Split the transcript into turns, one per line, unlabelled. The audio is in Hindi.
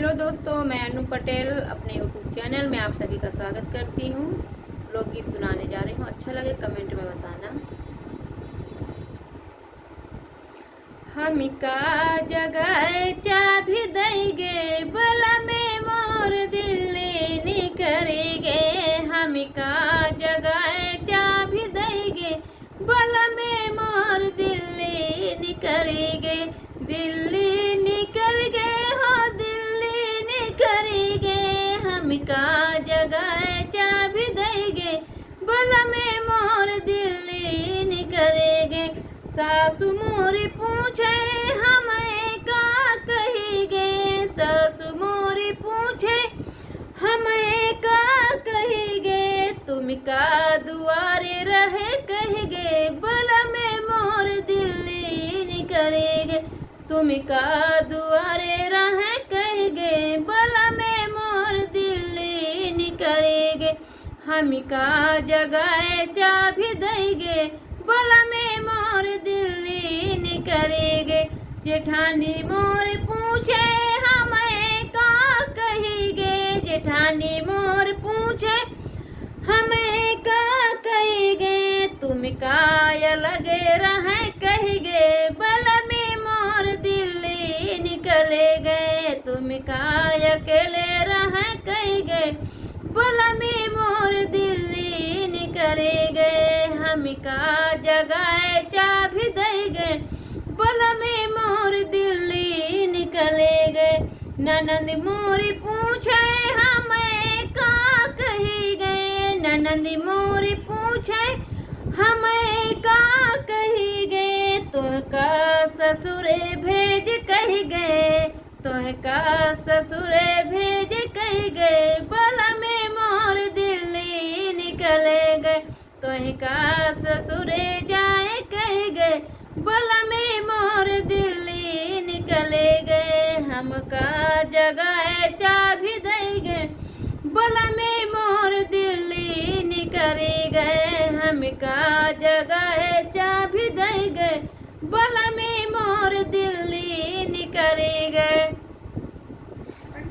हेलो दोस्तों, मैं अनु पटेल अपने यूट्यूब चैनल में आप सभी का स्वागत करती हूँ। लोकगीत सुनाने जा रही हूँ। अच्छा लगे कमेंट में बताना। हमिका जगह चाभी देंगे बला में मोर दिल्ली निकरेगे। हमिका जगह चाभी देंगे बला में मोर दिल्ली निकरेगे। दिल्ली निकर गए हो दिल्ली निकरेगे। हमिका जगह चाभी देंगे बला में मोर दिल्ली निकरेगे। सासु मोरी पूछे हमें का कहेगे। सासु मोरी पूछे हमें का कहेगे। तुम का दुआरे रहे कहेगे बला में मोर दिल्ली निकरेगे। तुम का दुआरे रहे कहेगे बला में मोर दिल्ली निकरेगे। हमिका जगह चाभी देंगे बला में मोर दिल्ली निकरेगे। जेठानी मोर पूछे हमें का कहेगे। जेठानी मोर पूछे हमें का कहेगे। तुम का लगे रहे कहेगे बला में मोर दिल्ली निकले गए। तुम का अकेले रहे कहेगे बला में मोर दिल्ली निकले गए। हमिका जगह चाभी देंगे बला में मोर दिल्ली निकले गए। ननंद मोरी पूछे हमें का कही गए। ननंद मोरी पूछे हमें का कही गए। तुहका ससुरे भेज कही गए। तुहका ससुरे भेज कही गए बला में मोर दिल्ली निकले गए। तुहका ससुरे जाए कही गए बला में मोर दिल्ली निकले गए। हमका जगह चाभी देंगे बला में मोर दिल्ली निकले गए। हमका जगह चाभी देंगे बला में मोर दिल्ली निकले गए।